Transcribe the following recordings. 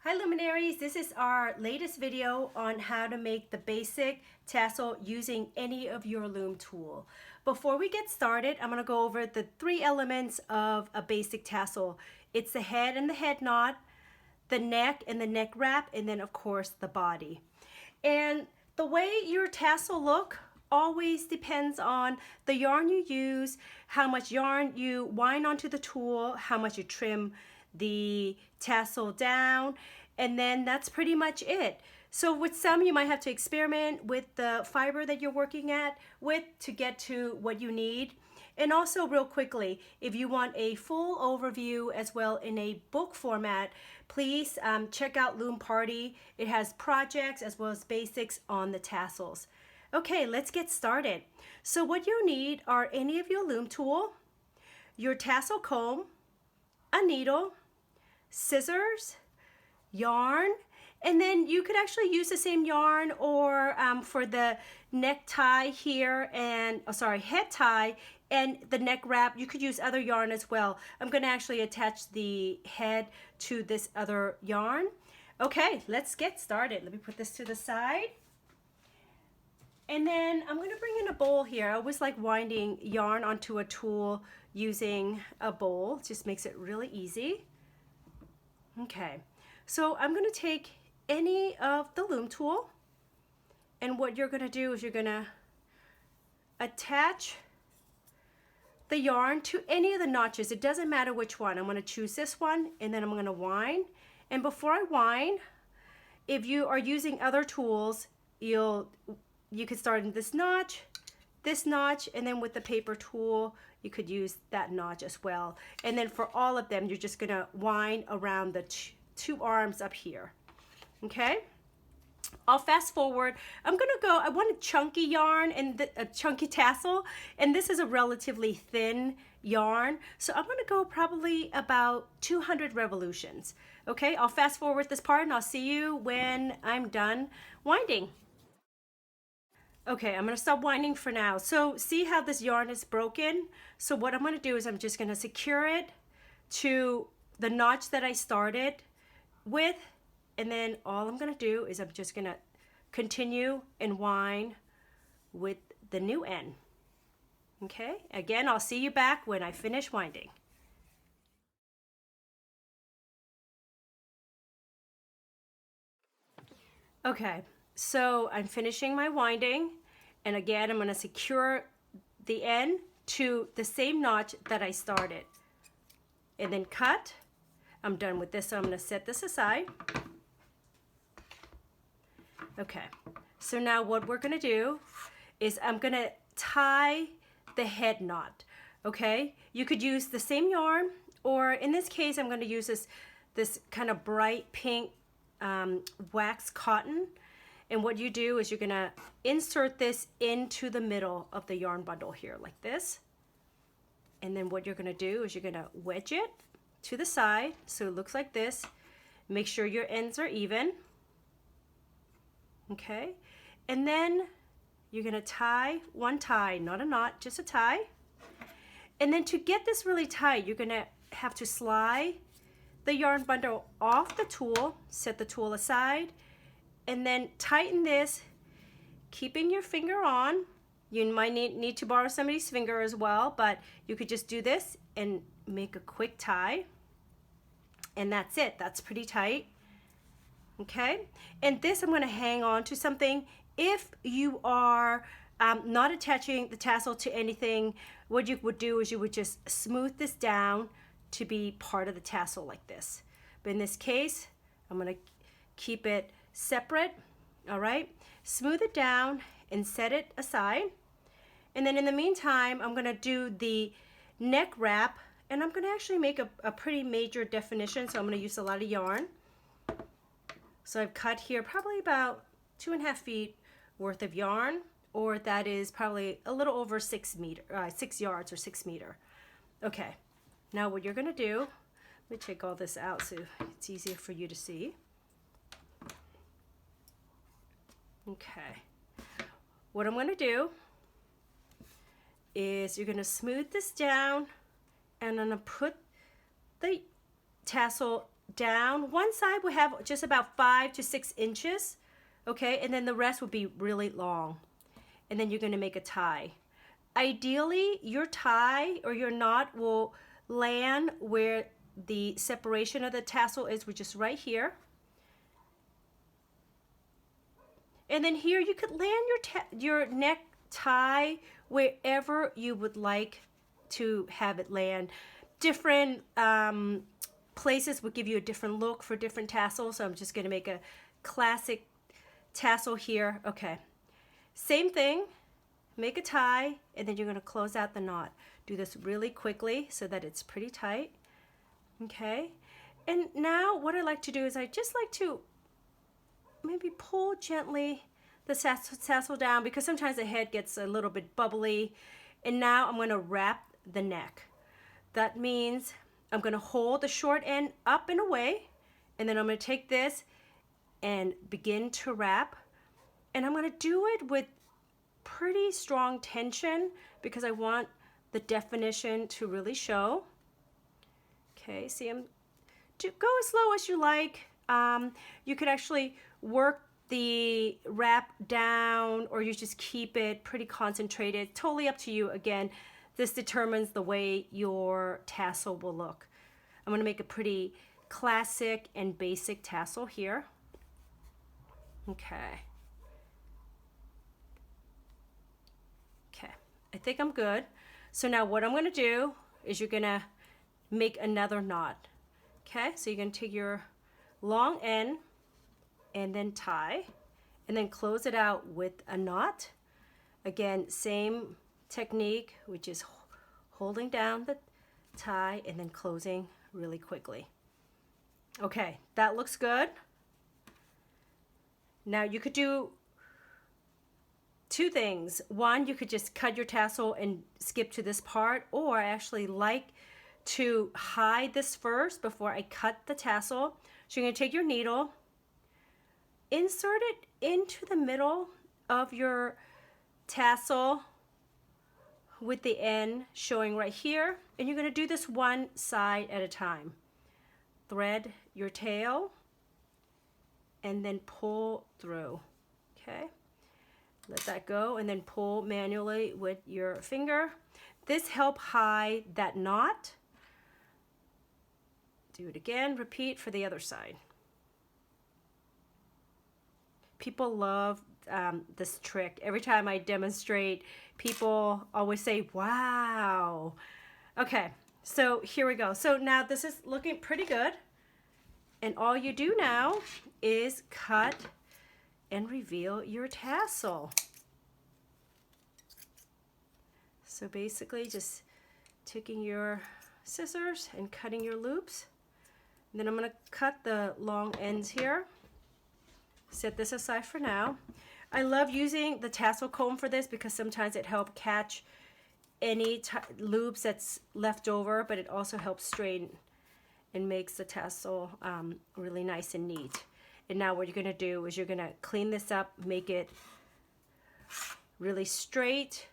Hi luminaries, this is our latest video on how to make the basic tassel using any of your loom tool. Before we get started, I'm going to go over the three elements of a basic tassel. It's the head and the head knot, the neck and the neck wrap, and then of course the body. And the way your tassel look always depends on the yarn you use, how much yarn you wind onto the tool, how much you trim the tassel down, and then that's pretty much it. So with some you might have to experiment with the fiber that you're working with to get to what you need. And also real quickly, if you want a full overview as well in a book format, please check out Loom Party. It has projects as well as basics on the tassels. Okay, let's get started. So what you need are any of your loom tool, your tassel comb, a needle, scissors, yarn, and then you could actually use the same yarn or for the neck tie here and head tie and the neck wrap, you could use other yarn as well. I'm going to actually attach the head to this other yarn. Okay, let's get started. Let me put this to the side. And then I'm going to bring in a bowl here. I always like winding yarn onto a tool using a bowl. It just makes it really easy. Okay, so I'm going to take any of the loom tool, and what you're going to do is you're going to attach the yarn to any of the notches. It doesn't matter which one. I'm going to choose this one, and then I'm going to wind. And before I wind, if you are using other tools, you could start in this notch, and then with the paper tool you could use that notch as well. And then for all of them you're just gonna wind around the two arms up here. Okay, I'll fast forward. I want a chunky yarn and a chunky tassel, and this is a relatively thin yarn, so I'm gonna go probably about 200 revolutions. Okay, I'll fast forward this part and I'll see you when I'm done winding. Okay, I'm going to stop winding for now. So see how this yarn is broken? So what I'm going to do is I'm just going to secure it to the notch that I started with, and then all I'm going to do is I'm just going to continue and wind with the new end. Okay, again, I'll see you back when I finish winding. Okay, so I'm finishing my winding, and again I'm going to secure the end to the same notch that I started, and then cut. I'm done with this, so I'm going to set this aside. Okay, so now what we're going to do is I'm going to tie the head knot. Okay, you could use the same yarn, or in this case I'm going to use this kind of bright pink wax cotton. And what you do is you're going to insert this into the middle of the yarn bundle here like this. And then what you're going to do is you're going to wedge it to the side so it looks like this. Make sure your ends are even. Okay. And then you're going to tie one tie, not a knot, just a tie. And then to get this really tight, you're going to have to slide the yarn bundle off the tool, set the tool aside, and then tighten this, keeping your finger on. You might need to borrow somebody's finger as well, but you could just do this and make a quick tie. And that's it. That's pretty tight. Okay, and this I'm going to hang on to something. If you are not attaching the tassel to anything, what you would do is you would just smooth this down to be part of the tassel like this. But in this case, I'm going to keep it separate. All right, smooth it down and set it aside. And then in the meantime, I'm going to do the neck wrap, and I'm going to actually make a pretty major definition, so I'm going to use a lot of yarn. So I've cut here probably about 2.5 feet worth of yarn, or that is probably a little over 6 yards or 6 meters. Okay, now what you're going to do, let me take all this out so it's easier for you to see. Okay, what I'm going to do is you're going to smooth this down, and I'm going to put the tassel down. One side will have just about 5 to 6 inches, okay, and then the rest will be really long. And then you're going to make a tie. Ideally, your tie or your knot will land where the separation of the tassel is, which is right here. And then here you could land your neck tie wherever you would like to have it land. Different places would give you a different look for different tassels. So I'm just going to make a classic tassel here. Okay. Same thing. Make a tie, and then you're going to close out the knot. Do this really quickly so that it's pretty tight. Okay. And now what I like to do is I just like to maybe pull gently the tassel down, because sometimes the head gets a little bit bubbly. And now I'm going to wrap the neck. That means I'm going to hold the short end up and away, and then I'm going to take this and begin to wrap. And I'm going to do it with pretty strong tension because I want the definition to really show. Okay, see, go as slow as you like. You could actually work the wrap down, or you just keep it pretty concentrated. Totally up to you. Again, this determines the way your tassel will look. I'm going to make a pretty classic and basic tassel here. Okay. Okay, I think I'm good. So now what I'm going to do is you're going to make another knot. Okay, so you're going to take your long end and then tie, and then close it out with a knot. Again, same technique, which is holding down the tie and then closing really quickly. Okay, that looks good. Now you could do two things. One, you could just cut your tassel and skip to this part, or I actually like to hide this first before I cut the tassel. So you're going to take your needle, insert it into the middle of your tassel with the end showing right here, and you're going to do this one side at a time. Thread your tail and then pull through. Okay, let that go and then pull manually with your finger. This helps hide that knot. Do it again, repeat for the other side. People love this trick. Every time I demonstrate, people always say, wow. Okay, so here we go. So now this is looking pretty good. And all you do now is cut and reveal your tassel. So basically just taking your scissors and cutting your loops. And then I'm going to cut the long ends here. Set this aside for now. I love using the tassel comb for this because sometimes it helps catch any loops that's left over, but it also helps straighten and makes the tassel really nice and neat. And now what you're going to do is you're going to clean this up, make it really straight.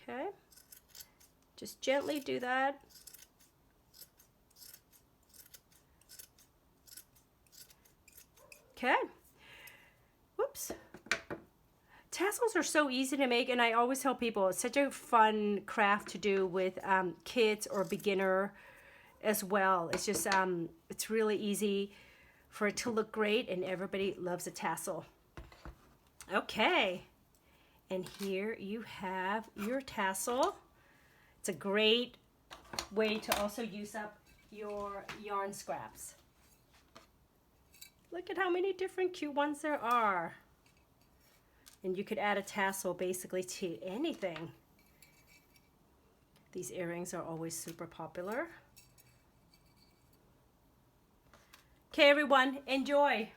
Okay, just gently do that. Okay, whoops. Tassels are so easy to make, and I always tell people it's such a fun craft to do with kids or beginner as well. It's just, it's really easy for it to look great, and everybody loves a tassel. Okay, and here you have your tassel. It's a great way to also use up your yarn scraps. Look at how many different cute ones there are. And you could add a tassel basically to anything. These earrings are always super popular. Okay, everyone, enjoy.